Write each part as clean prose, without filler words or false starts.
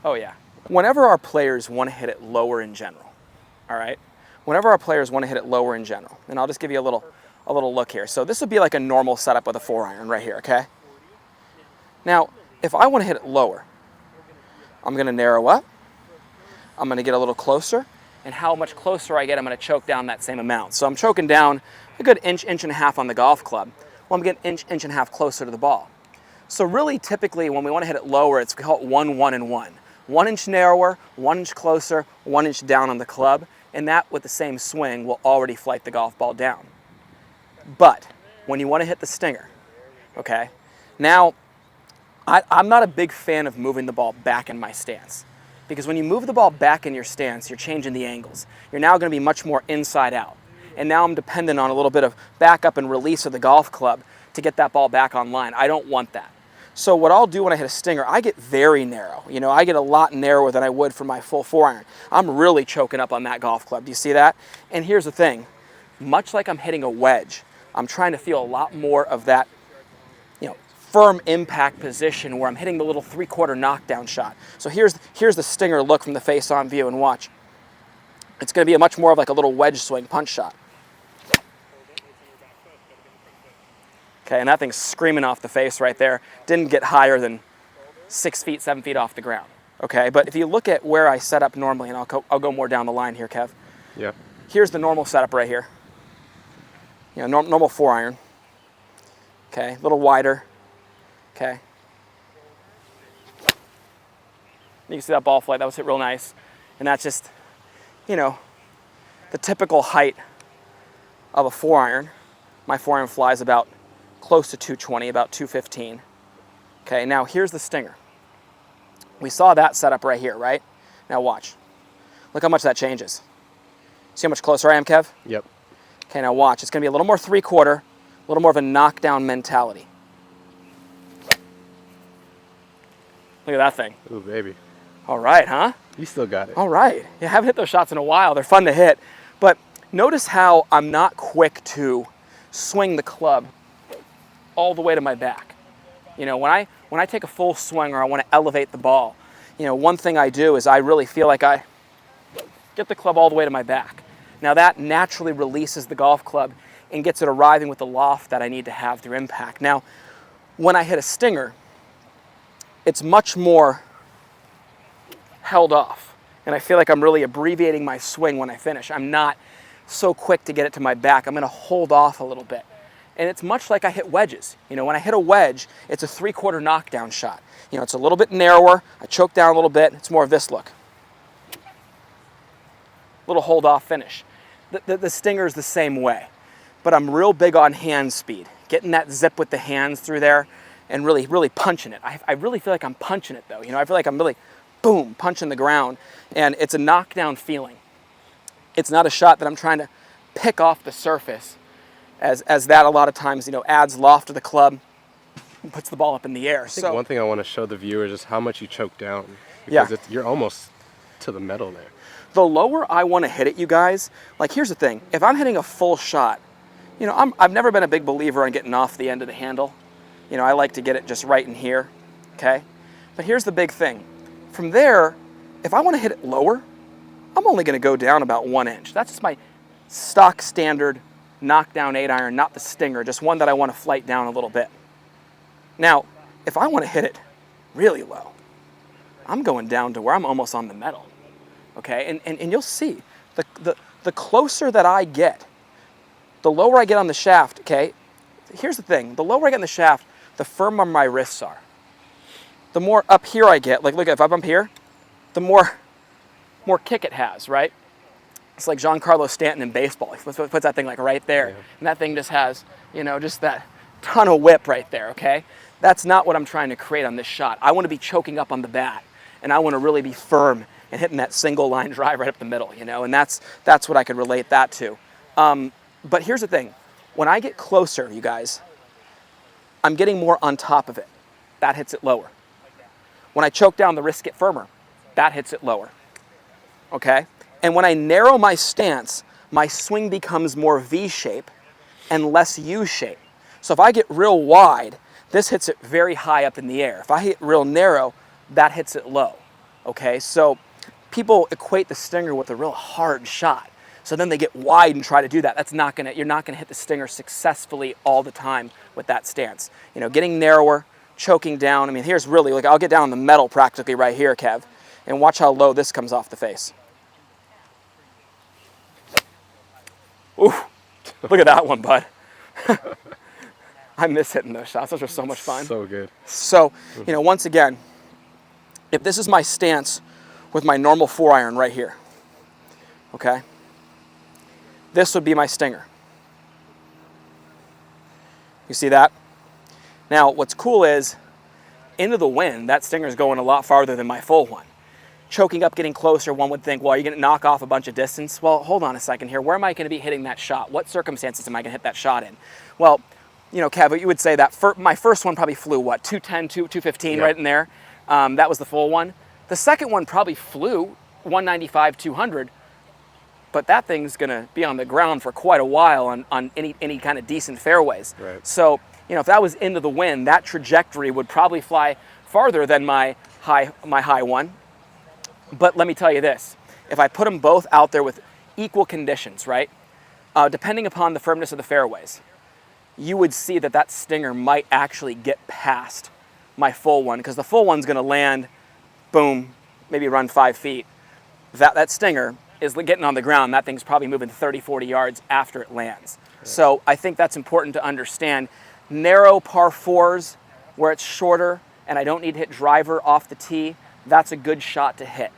Oh yeah. Whenever our players want to hit it lower in general, all right? Whenever our players want to hit it lower in general, and I'll just give you a little look here. So this would be like a normal setup with a 4-iron right here, okay? Now, if I want to hit it lower, I'm going to narrow up, I'm going to get a little closer, and how much closer I get, I'm going to choke down that same amount. So I'm choking down a good inch, inch and a half on the golf club. Well, I'm getting inch, inch and a half closer to the ball. So really, typically, when we want to hit it lower, it's called 1, 1, and 1. 1 inch narrower, 1 inch closer, 1 inch down on the club, and that with the same swing will already flight the golf ball down. But when you want to hit the stinger, okay, now I'm not a big fan of moving the ball back in my stance, because when you move the ball back in your stance, you're changing the angles. You're now going to be much more inside out. And now I'm dependent on a little bit of backup and release of the golf club to get that ball back online. I don't want that. So what I'll do when I hit a stinger, I get very narrow. You know, I get a lot narrower than I would for my full 4-iron. I'm really choking up on that golf club. Do you see that? And here's the thing. Much like I'm hitting a wedge, I'm trying to feel a lot more of that, you know, firm impact position where I'm hitting the little 3/4 knockdown shot. So here's the stinger look from the face-on view, and watch. It's going to be a much more of like a little wedge swing punch shot. Okay, and that thing's screaming off the face right there. Didn't get higher than 6 feet, 7 feet off the ground. Okay, but if you look at where I set up normally, and I'll go more down the line here, Kev. Yeah. Here's the normal setup right here. You know, normal 4-iron. Okay, a little wider. Okay. You can see that ball flight, that was hit real nice. And that's just, you know, the typical height of a 4-iron. My 4-iron flies about close to 220, about 215. Okay, now here's the stinger. We saw that setup right here, right? Now watch. Look how much that changes. See how much closer I am, Kev? Yep. Okay, now watch. It's going to be a little more 3/4, a little more of a knockdown mentality. Look at that thing. Ooh, baby. All right, huh? You still got it. All right. Yeah, I haven't hit those shots in a while. They're fun to hit. But notice how I'm not quick to swing the club all the way to my back. You know, when I take a full swing or I want to elevate the ball, you know, one thing I do is I really feel like I get the club all the way to my back. Now that naturally releases the golf club and gets it arriving with the loft that I need to have through impact. Now, when I hit a stinger, it's much more held off. And I feel like I'm really abbreviating my swing when I finish. I'm not so quick to get it to my back. I'm going to hold off a little bit. And it's much like I hit wedges. You know, when I hit a wedge, it's a 3/4 knockdown shot. You know, it's a little bit narrower. I choke down a little bit. It's more of this look. Little hold off finish. The stinger's the same way. But I'm real big on hand speed. Getting that zip with the hands through there and really, really punching it. I really feel like I'm punching it though. You know, I feel like I'm really, boom, punching the ground. And it's a knockdown feeling. It's not a shot that I'm trying to pick off the surface, as that a lot of times, you know, adds loft to the club and puts the ball up in the air. I think one thing I want to show the viewers is how much you choke down. Yeah. Because you're almost to the metal there. The lower I want to hit it, you guys, like here's the thing. If I'm hitting a full shot, you know, I've never been a big believer in getting off the end of the handle. You know, I like to get it just right in here, okay? But here's the big thing. From there, if I want to hit it lower, I'm only going to go down about 1 inch. That's just my stock standard knockdown 8-iron, not the stinger, just one that I want to flight down a little bit. Now, if I want to hit it really low, I'm going down to where I'm almost on the metal, okay? And you'll see, the closer that I get, the lower I get on the shaft, okay? Here's the thing, the lower I get in the shaft, the firmer my wrists are. The more up here I get, like look, if I'm up here, the more kick it has, right? It's like Giancarlo Stanton in baseball. He puts that thing like right there. Yeah. And that thing just has, you know, just that ton of whip right there, okay? That's not what I'm trying to create on this shot. I want to be choking up on the bat, and I want to really be firm and hitting that single line drive right up the middle, you know? And that's what I could relate that to. But here's the thing. When I get closer, you guys, I'm getting more on top of it. That hits it lower. When I choke down, the wrists get firmer. That hits it lower, okay? And when I narrow my stance, my swing becomes more V-shape and less U-shape. So if I get real wide, this hits it very high up in the air. If I hit real narrow, that hits it low, okay? So people equate the Stinger with a real hard shot. So then they get wide and try to do that. You're not gonna hit the Stinger successfully all the time with that stance. You know, getting narrower, choking down. I mean, here's really, like, I'll get down on the metal practically right here, Kev, and watch how low this comes off the face. Ooh, look at that one, bud. I miss hitting those shots. Those are so much fun. So good. So, you know, once again, if this is my stance with my normal 4-iron right here, okay, this would be my Stinger. You see that? Now, what's cool is, into the wind, that Stinger is going a lot farther than my full one. Choking up, getting closer, one would think, well, are you going to knock off a bunch of distance? Well, hold on a second here. Where am I going to be hitting that shot? What circumstances am I going to hit that shot in? Well, you know, Kev, you would say that my first one probably flew, what, 210, 215, right in there? That was the full one. The second one probably flew 195, 200, but that thing's going to be on the ground for quite a while on any kind of decent fairways. Right. So, you know, if that was into the wind, that trajectory would probably fly farther than my high one. But let me tell you this, if I put them both out there with equal conditions, right, depending upon the firmness of the fairways, you would see that that Stinger might actually get past my full one, because the full one's going to land, boom, maybe run 5 feet. That Stinger is getting on the ground. That thing's probably moving 30, 40 yards after it lands. Yeah. So I think that's important to understand. Narrow par 4s where it's shorter and I don't need to hit driver off the tee, that's a good shot to hit.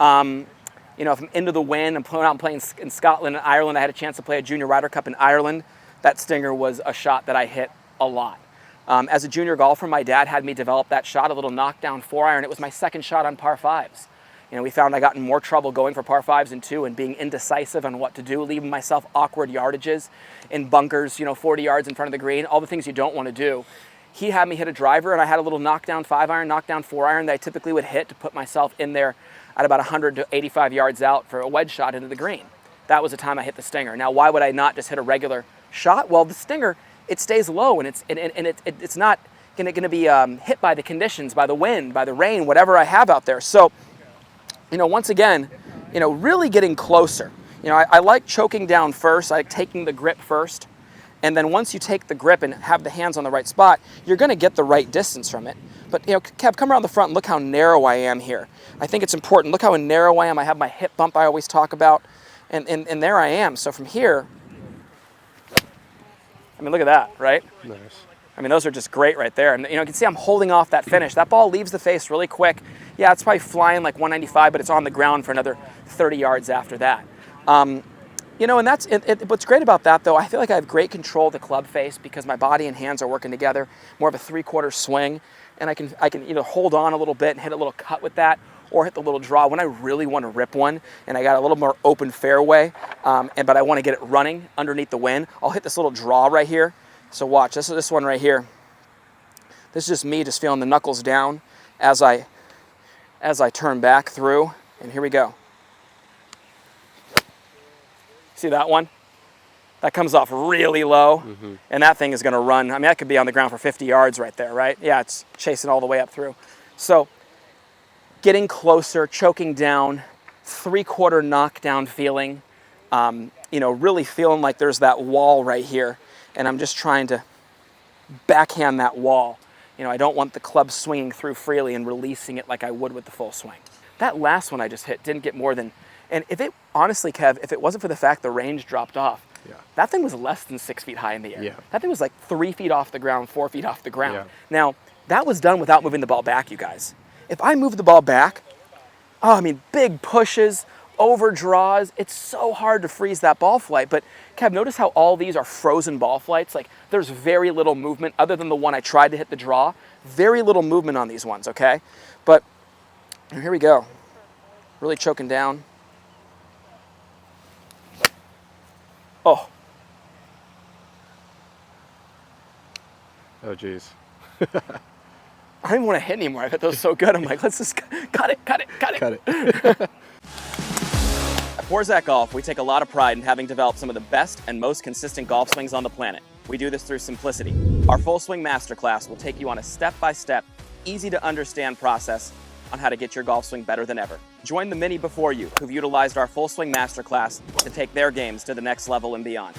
You know, if I'm into the wind, I'm playing in Scotland and Ireland. I had a chance to play a Junior Ryder Cup in Ireland. That Stinger was a shot that I hit a lot. As a junior golfer, my dad had me develop that shot, a little knockdown 4-iron. It was my second shot on par 5s. You know, we found I got in more trouble going for par 5s and 2 and being indecisive on what to do, leaving myself awkward yardages in bunkers, you know, 40 yards in front of the green, all the things you don't want to do. He had me hit a driver, and I had a little knockdown 5-iron, knockdown 4-iron that I typically would hit to put myself in there at about 100 to 85 yards out for a wedge shot into the green. That was the time I hit the Stinger. Now, why would I not just hit a regular shot? Well, the Stinger, it stays low, and it's not going to be hit by the conditions, by the wind, by the rain, whatever I have out there. So, you know, once again, you know, really getting closer. You know, I like choking down first. I like taking the grip first. And then once you take the grip and have the hands on the right spot, you're going to get the right distance from it. But, you know, Kev, come around the front and look how narrow I am here. I think it's important. Look how narrow I am. I have my hip bump I always talk about. And there I am. So from here, I mean, look at that, right? Nice. I mean, those are just great right there. And, you know, you can see I'm holding off that finish. That ball leaves the face really quick. Yeah, it's probably flying like 195, but it's on the ground for another 30 yards after that. You know, and that's what's great about that, though. I feel like I have great control of the club face because my body and hands are working together, more of a 3/4 swing, and I can either hold on a little bit and hit a little cut with that, or hit the little draw when I really want to rip one, and I got a little more open fairway, but I want to get it running underneath the wind. I'll hit this little draw right here. So watch this one right here. This is just me just feeling the knuckles down as I turn back through, and here we go. See that one? That comes off really low, and that thing is going to run. I mean, that could be on the ground for 50 yards right there, right? Yeah, it's chasing all the way up through. So getting closer, choking down, 3/4 knockdown feeling, you know, really feeling like there's that wall right here, and I'm just trying to backhand that wall. You know, I don't want the club swinging through freely and releasing it like I would with the full swing. That last one I just hit didn't get more than, and honestly, Kev, if it wasn't for the fact the range dropped off, that thing was less than 6 feet high in the air. Yeah. That thing was like 3 feet off the ground, 4 feet off the ground. Yeah. Now, that was done without moving the ball back, you guys. If I move the ball back, oh, I mean, big pushes, over draws, it's so hard to freeze that ball flight. But Kev, notice how all these are frozen ball flights? Like, there's very little movement other than the one I tried to hit the draw. Very little movement on these ones, okay? But here we go. Really choking down. Oh. Oh, geez. I don't even want to hit anymore. I hit those so good. I'm like, let's just cut it. Cut it. At Forzak Golf, we take a lot of pride in having developed some of the best and most consistent golf swings on the planet. We do this through simplicity. Our Full Swing Masterclass will take you on a step-by-step, easy-to-understand process on how to get your golf swing better than ever. Join the many before you who've utilized our Full Swing Masterclass to take their games to the next level and beyond.